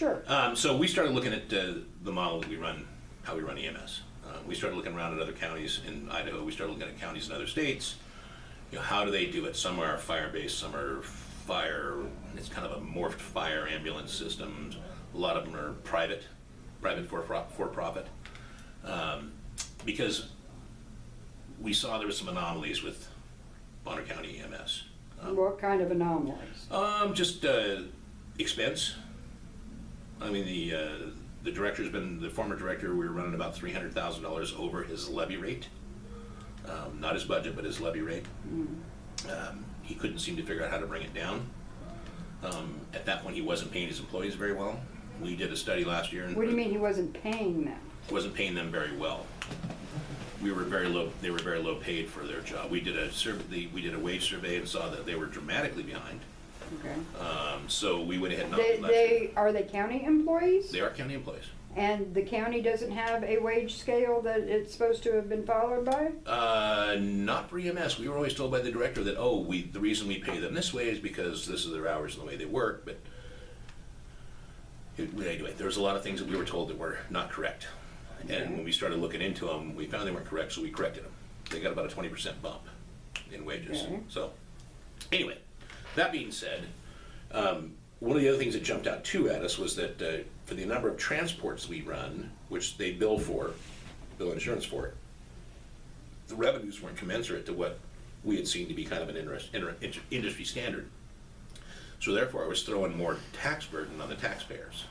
Sure. So we started looking at the model that we run, how we run EMS. We started looking around at other counties in Idaho. We started looking at counties in other states. How do they do it? Some are fire-based, some are fire. It's kind of a morphed fire ambulance systems. A lot of them are private for-profit. Because we saw there were some anomalies with Bonner County EMS. What kind of anomalies? Just expense. I mean, the director's been, the former director, we were running about $300,000 over his levy rate. Not his budget, but his levy rate. He couldn't seem to figure out how to bring it down. At that point, he wasn't paying his employees very well. We did a study last year. And what do you mean he wasn't paying them? Wasn't paying them very well. We were very low. They were very low paid for their job. We did a wage survey and saw that they were dramatically behind. Okay. So we went ahead and are they county employees? They are county employees. And the county doesn't have a wage scale that it's supposed to have been followed by? Not for EMS. We were always told by the director that, the reason we pay them this way is because this is their hours and the way they work. But anyway, there's a lot of things that we were told that were not correct. Okay. And when we started looking into them, we found they weren't correct, so we corrected them. They got about a 20% bump in wages. Okay. So anyway, that being said, one of the other things that jumped out too at us was that for the number of transports we run, which they bill insurance for, the revenues weren't commensurate to what we had seen to be kind of an industry standard. So therefore, I was throwing more tax burden on the taxpayers.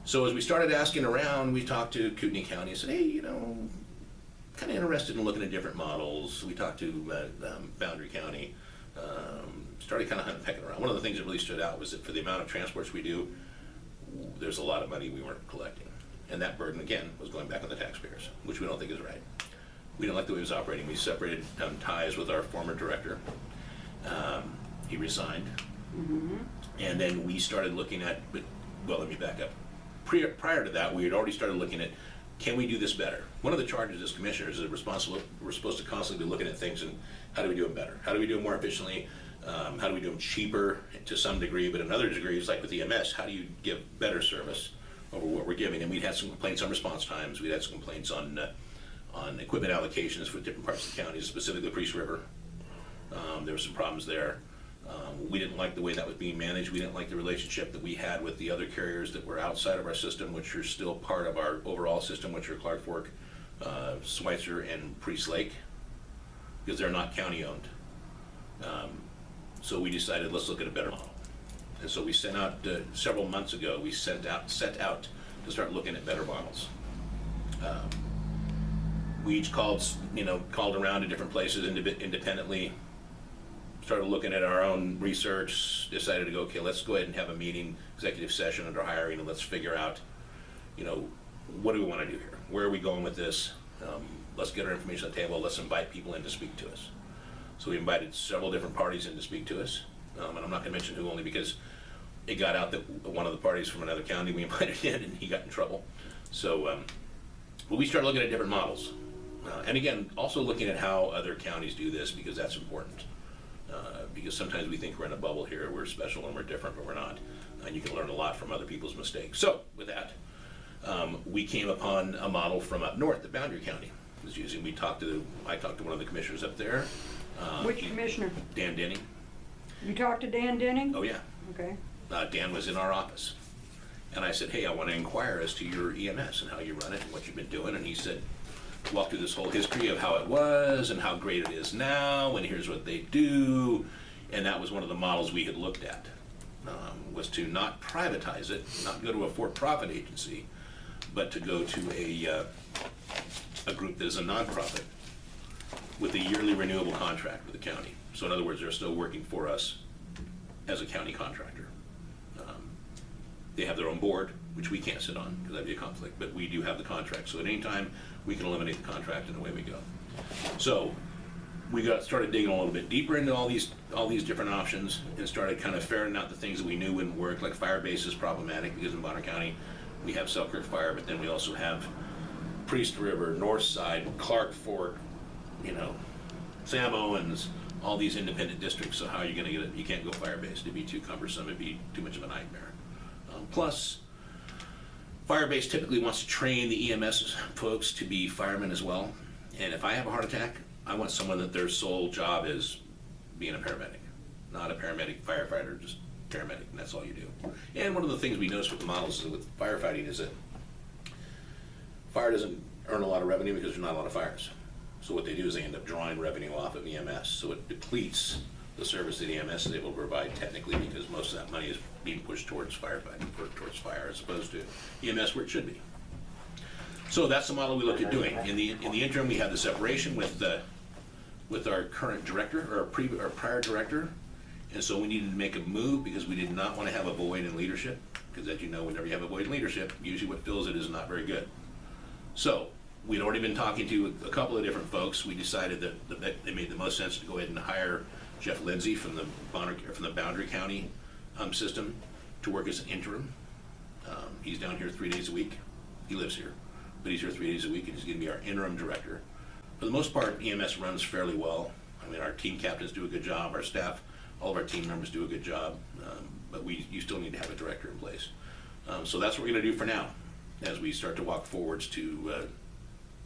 So as we started asking around, we talked to Kootenai County and said, hey, kind of interested in looking at different models. We talked to Boundary County. Started kind of hunting, pecking around. One of the things that really stood out was that for the amount of transports we do, there's a lot of money we weren't collecting. And that burden, again, was going back on the taxpayers, which we don't think is right. We didn't like the way it was operating. We separated ties with our former director. He resigned. Mm-hmm. And then we started looking at, let me back up. Prior to that, we had already started looking at, can we do this better? One of the charges as commissioners is we're supposed to constantly be looking at things and how do we do them better? How do we do them more efficiently? How do we do them cheaper to some degree? But in other degrees, like with EMS, how do you give better service over what we're giving? And we'd had some complaints on response times. We'd had some complaints on equipment allocations for different parts of the county, specifically Priest River. There were some problems there. We didn't like the way that was being managed. We didn't like the relationship that we had with the other carriers that were outside of our system, which are still part of our overall system, which are Clark Fork, Schweitzer, and Priest Lake, because they're not county owned. So we decided, let's look at a better model. And so we sent out, several months ago, we set out to start looking at better models. We each called around to different places independently, started looking at our own research, decided to go, okay, let's go ahead and have a meeting, executive session under hiring, and let's figure out, what do we want to do here? Where are we going with this? Let's get our information on the table. Let's invite people in to speak to us. So we invited several different parties in to speak to us. And I'm not going to mention who, only because it got out that one of the parties from another county we invited in, and he got in trouble. So we started looking at different models. And again, also looking at how other counties do this, because that's important. Because sometimes we think we're in a bubble here, we're special and we're different, but we're not. And you can learn a lot from other people's mistakes. So with that, we came upon a model from up north that Boundary County was using. I talked to one of the commissioners up there. Which commissioner? Dan Denning. You talked to Dan Denning? Oh yeah. Okay. Dan was in our office. And I said, hey, I want to inquire as to your EMS and how you run it and what you've been doing. And he said, walk through this whole history of how it was and how great it is now, and here's what they do. And that was one of the models we had looked at, was to not privatize it, not go to a for-profit agency, but to go to a group that is a nonprofit with a yearly renewable contract with the county. So in other words, they're still working for us as a county contractor. They have their own board, which we can't sit on because that'd be a conflict, but we do have the contract. So at any time, we can eliminate the contract and away we go. So we started digging a little bit deeper into all these different options and started kind of ferreting out the things that we knew wouldn't work, like fire base is problematic because in Bonner County, we have Selkirk Fire, but then we also have Priest River, North Side, Clark Fork, Sam Owens, all these independent districts. So how are you going to get it? You can't go fire based. It'd be too cumbersome. It'd be too much of a nightmare. Plus, fire base typically wants to train the EMS folks to be firemen as well. And if I have a heart attack, I want someone that their sole job is being a paramedic. Not a paramedic firefighter, just paramedic, and that's all you do. And one of the things we noticed with the models with firefighting is that fire doesn't earn a lot of revenue because there's not a lot of fires. So what they do is they end up drawing revenue off of EMS. So it depletes the service that EMS is able to provide technically, because most of that money is being pushed towards firefighting, towards fire, as opposed to EMS where it should be. So that's the model we looked at doing. In the interim, we had the separation with our current director, or our prior director, and so we needed to make a move because we did not want to have a void in leadership, because as you know, whenever you have a void in leadership, usually what fills it is not very good. So we'd already been talking to a couple of different folks. We decided that it made the most sense to go ahead and hire Jeff Lindsay from the Boundary County system to work as an interim. He's down here 3 days a week. He lives here, but he's here 3 days a week, and he's going to be our interim director. For the most part, EMS runs fairly well. I mean, our team captains do a good job, our staff, all of our team members do a good job, but you still need to have a director in place. So that's what we're going to do for now, as we start to walk forwards to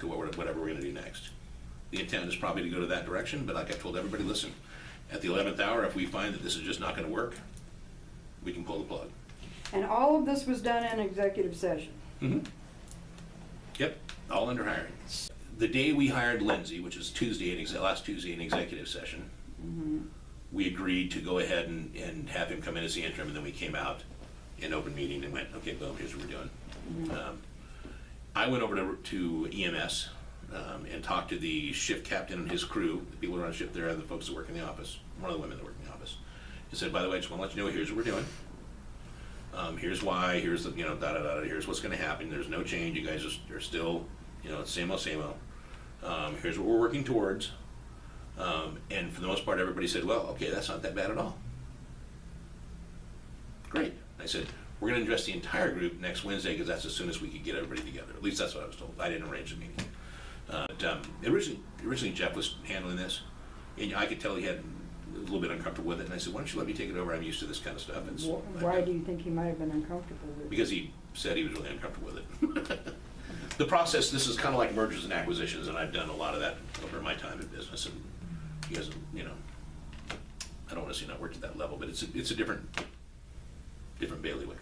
whatever we're going to do next. The intent is probably to go to that direction, but like I told everybody, listen, at the 11th hour, if we find that this is just not going to work, we can pull the plug. And all of this was done in executive session. Mm-hmm. Yep, all under hiring. The day we hired Lindsay, which was last Tuesday in executive session, we agreed to go ahead and have him come in as the interim, and then we came out in open meeting and went, okay, boom, here's what we're doing. I went over to EMS and talked to the shift captain and his crew, the people who are on shift there, and the folks that work in the office, one of the women that work in the office, and said, by the way, I just want to let you know, here's what we're doing. Here's why, here's the, here's what's going to happen. There's no change. You guys are still, same old, same old. Here's what we're working towards. And for the most part, everybody said, well, okay, that's not that bad at all. Great. I said, we're going to address the entire group next Wednesday, because that's as soon as we could get everybody together. At least that's what I was told. I didn't arrange the meeting. Originally Jeff was handling this, and I could tell he had a little bit uncomfortable with it, and I said, why don't you let me take it over? I'm used to this kind of stuff. Why do you think he might have been uncomfortable with it? Because he said he was really uncomfortable with it. The process, this is kind of like mergers and acquisitions, and I've done a lot of that over my time in business, and he hasn't, I don't want to say not worked at that level, but it's a different bailiwick.